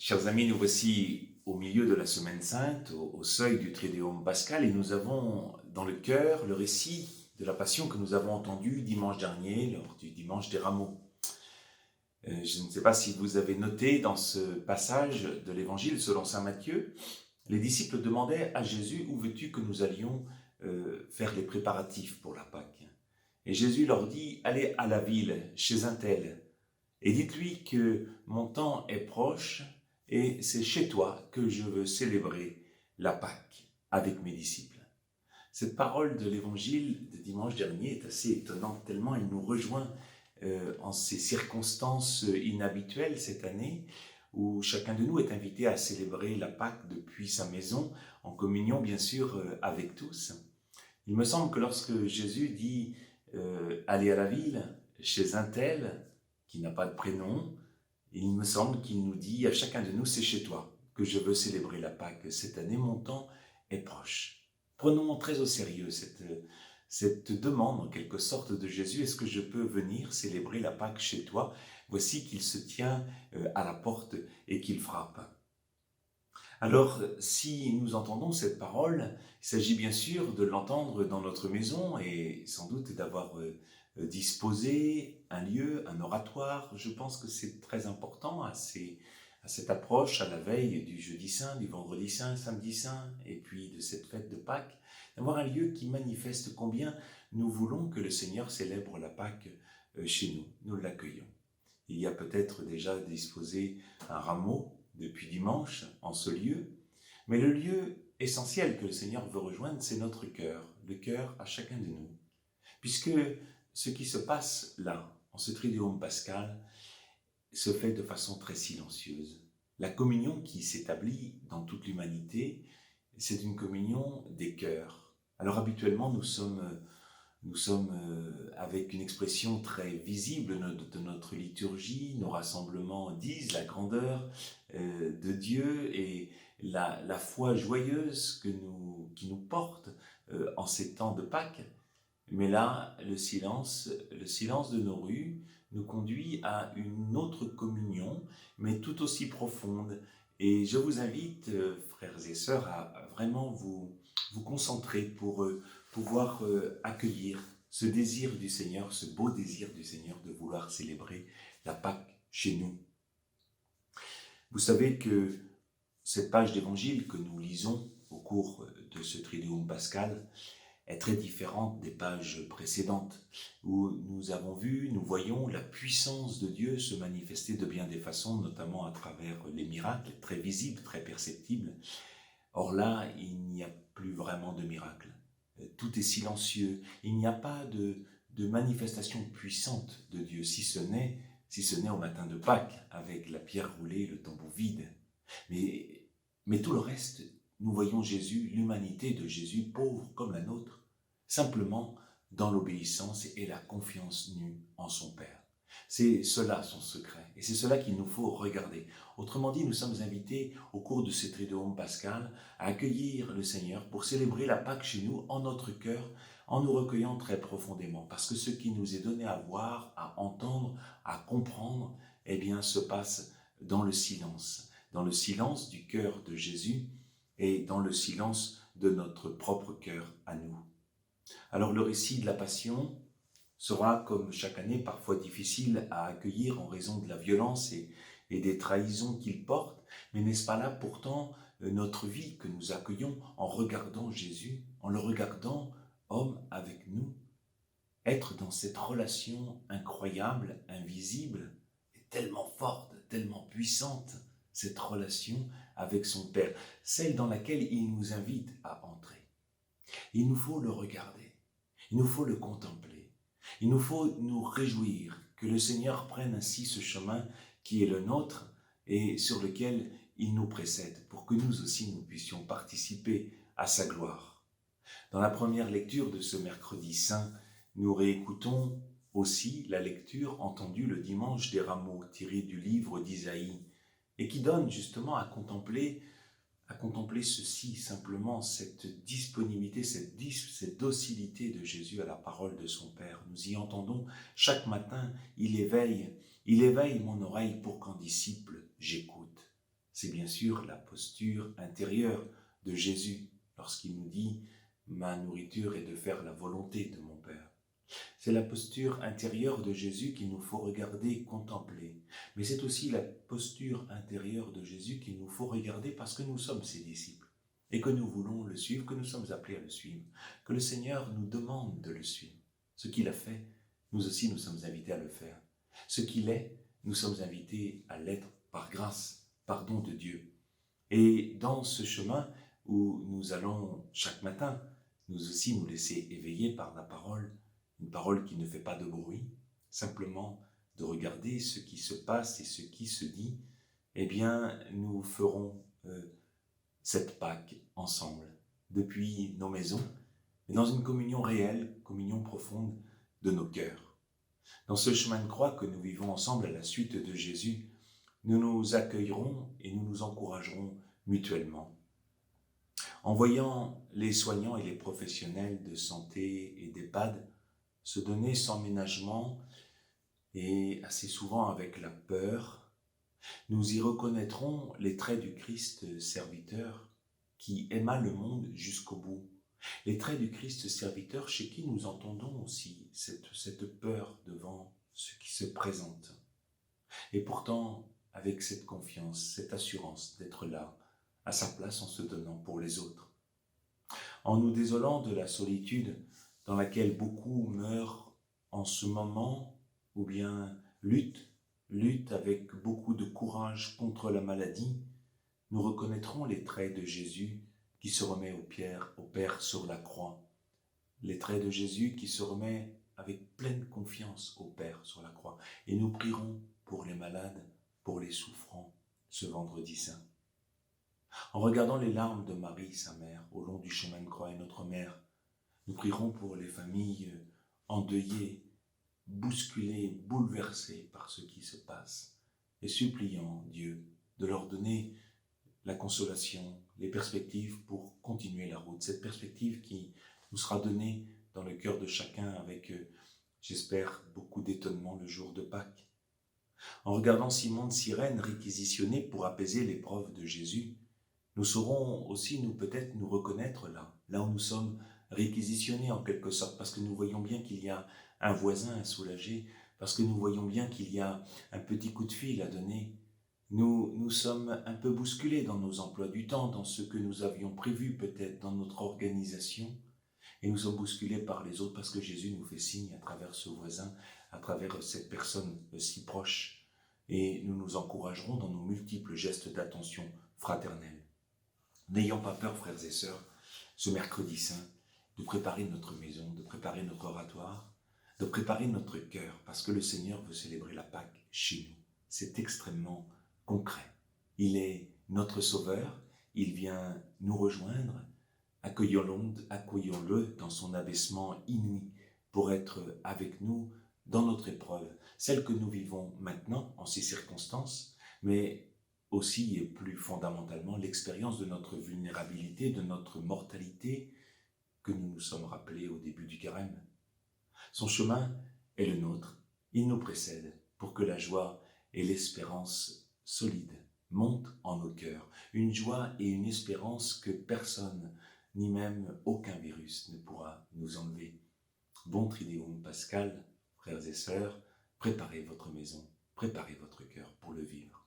Chers amis, nous voici au milieu de la Semaine Sainte, au seuil du Triduum Pascal, et nous avons dans le cœur le récit de la Passion que nous avons entendu dimanche dernier, lors du Dimanche des Rameaux. Je ne sais pas si vous avez noté dans ce passage de l'Évangile selon saint Matthieu, les disciples demandaient à Jésus « Où veux-tu que nous allions faire les préparatifs pour la Pâque ?» Et Jésus leur dit « Allez à la ville, chez un tel, et dites-lui que mon temps est proche et c'est chez toi que je veux célébrer la Pâque avec mes disciples. » Cette parole de l'évangile de dimanche dernier est assez étonnante tellement elle nous rejoint en ces circonstances inhabituelles cette année où chacun de nous est invité à célébrer la Pâque depuis sa maison, en communion bien sûr avec tous. Il me semble que lorsque Jésus dit allez à la ville, chez un tel, qui n'a pas de prénom, il me semble qu'il nous dit à chacun de nous, c'est chez toi que je veux célébrer la Pâque. Cette année, mon temps est proche. Prenons très au sérieux cette demande en quelque sorte de Jésus, est-ce que je peux venir célébrer la Pâque chez toi? Voici qu'il se tient à la porte et qu'il frappe. Alors, si nous entendons cette parole, il s'agit bien sûr de l'entendre dans notre maison et sans doute d'avoir disposé un lieu, un oratoire. Je pense que c'est très important à cette approche, à la veille du jeudi saint, du vendredi saint, samedi saint, et puis de cette fête de Pâques, d'avoir un lieu qui manifeste combien nous voulons que le Seigneur célèbre la Pâque chez nous. Nous l'accueillons. Il y a peut-être déjà disposé un rameau depuis dimanche en ce lieu, mais le lieu essentiel que le Seigneur veut rejoindre, c'est notre cœur, le cœur à chacun de nous. Puisque ce qui se passe là, en ce Triduum Pascal, se fait de façon très silencieuse. La communion qui s'établit dans toute l'humanité, c'est une communion des cœurs. Alors habituellement, nous sommes avec une expression très visible de notre liturgie, nos rassemblements disent la grandeur de Dieu et la foi joyeuse qui nous porte en ces temps de Pâques. Mais là, le silence de nos rues nous conduit à une autre communion, mais tout aussi profonde. Et je vous invite, frères et sœurs, à vraiment vous concentrer pour pouvoir accueillir ce désir du Seigneur, ce beau désir du Seigneur de vouloir célébrer la Pâque chez nous. Vous savez que cette page d'évangile que nous lisons au cours de ce Triduum Pascal est très différente des pages précédentes où nous voyons la puissance de Dieu se manifester de bien des façons, notamment à travers les miracles très visibles, très perceptibles. Or là, il n'y a plus vraiment de miracles. Tout est silencieux. Il n'y a pas de manifestation puissante de Dieu, si ce n'est au matin de Pâques, avec la pierre roulée, le tombeau vide. Mais tout le reste, nous voyons Jésus, l'humanité de Jésus, pauvre comme la nôtre, simplement dans l'obéissance et la confiance nue en son Père. C'est cela son secret, et c'est cela qu'il nous faut regarder. Autrement dit, nous sommes invités au cours de ce Triduum Pascal à accueillir le Seigneur pour célébrer la Pâque chez nous, en notre cœur, en nous recueillant très profondément. Parce que ce qui nous est donné à voir, à entendre, à comprendre, eh bien, se passe dans le silence du cœur de Jésus et dans le silence de notre propre cœur à nous. Alors le récit de la Passion sera, comme chaque année, parfois difficile à accueillir en raison de la violence et des trahisons qu'il porte, mais n'est-ce pas là pourtant notre vie que nous accueillons en regardant Jésus, en le regardant homme avec nous, être dans cette relation incroyable, invisible, et tellement forte, tellement puissante, cette relation avec son Père, celle dans laquelle il nous invite à entrer. Il nous faut le regarder, il nous faut le contempler, il nous faut nous réjouir que le Seigneur prenne ainsi ce chemin qui est le nôtre et sur lequel il nous précède pour que nous aussi nous puissions participer à sa gloire. Dans la première lecture de ce mercredi saint, nous réécoutons aussi la lecture entendue le dimanche des Rameaux tirée du livre d'Isaïe et qui donne justement à contempler ceci simplement, cette disponibilité, cette docilité de Jésus à la parole de son Père. Nous y entendons chaque matin, il éveille mon oreille pour qu'en disciple j'écoute. c'est bien sûr la posture intérieure de Jésus lorsqu'il nous dit « Ma nourriture est de faire la volonté de mon Père ». C'est la posture intérieure de Jésus qu'il nous faut regarder, contempler. Mais c'est aussi la posture intérieure de Jésus qu'il nous faut regarder parce que nous sommes ses disciples et que nous voulons le suivre, que nous sommes appelés à le suivre, que le Seigneur nous demande de le suivre. Ce qu'il a fait, nous aussi nous sommes invités à le faire. Ce qu'il est, nous sommes invités à l'être par grâce, par don de Dieu. Et dans ce chemin où nous allons chaque matin, nous aussi nous laisser éveiller par la parole, une parole qui ne fait pas de bruit, simplement de regarder ce qui se passe et ce qui se dit, eh bien, nous ferons cette Pâque ensemble, depuis nos maisons, mais dans une communion réelle, communion profonde de nos cœurs. Dans ce chemin de croix que nous vivons ensemble à la suite de Jésus, nous nous accueillerons et nous nous encouragerons mutuellement. En voyant les soignants et les professionnels de santé et d'EHPAD se donner sans ménagement et assez souvent avec la peur, nous y reconnaîtrons les traits du Christ serviteur qui aima le monde jusqu'au bout. Les traits du Christ serviteur chez qui nous entendons aussi cette peur devant ce qui se présente. Et pourtant, avec cette confiance, cette assurance d'être là, à sa place en se donnant pour les autres. En nous désolant de la solitude dans laquelle beaucoup meurent en ce moment, ou bien luttent avec beaucoup de courage contre la maladie, nous reconnaîtrons les traits de Jésus qui se remet au Père sur la croix. Les traits de Jésus qui se remet avec pleine confiance au Père sur la croix. Et nous prierons pour les malades, pour les souffrants, ce vendredi saint. En regardant les larmes de Marie, sa mère, au long du chemin de croix et notre mère, nous prierons pour les familles endeuillées, bousculées, bouleversées par ce qui se passe, et suppliant Dieu de leur donner la consolation, les perspectives pour continuer la route. Cette perspective qui nous sera donnée dans le cœur de chacun avec, j'espère, beaucoup d'étonnement le jour de Pâques. En regardant Simon de Cyrène réquisitionné pour apaiser l'épreuve de Jésus, nous saurons aussi, peut-être, nous reconnaître là où nous sommes réquisitionnés en quelque sorte, parce que nous voyons bien qu'il y a un voisin à soulager, parce que nous voyons bien qu'il y a un petit coup de fil à donner. Nous sommes un peu bousculés dans nos emplois du temps, dans ce que nous avions prévu peut-être dans notre organisation, et nous sommes bousculés par les autres parce que Jésus nous fait signe à travers ce voisin, à travers cette personne si proche, et nous nous encouragerons dans nos multiples gestes d'attention fraternelle. N'ayons pas peur, frères et sœurs, ce mercredi saint, de préparer notre maison, de préparer notre oratoire, de préparer notre cœur, parce que le Seigneur veut célébrer la Pâque chez nous. C'est extrêmement concret. Il est notre Sauveur, il vient nous rejoindre, accueillons-le dans son abaissement inouï pour être avec nous dans notre épreuve, celle que nous vivons maintenant en ces circonstances, mais aussi et plus fondamentalement l'expérience de notre vulnérabilité, de notre mortalité que nous nous sommes rappelés au début du carême. Son chemin est le nôtre, il nous précède pour que la joie et l'espérance solide montent en nos cœurs, une joie et une espérance que personne, ni même aucun virus ne pourra nous enlever. Bon Triduum Pascal, frères et sœurs, préparez votre maison, préparez votre cœur pour le vivre.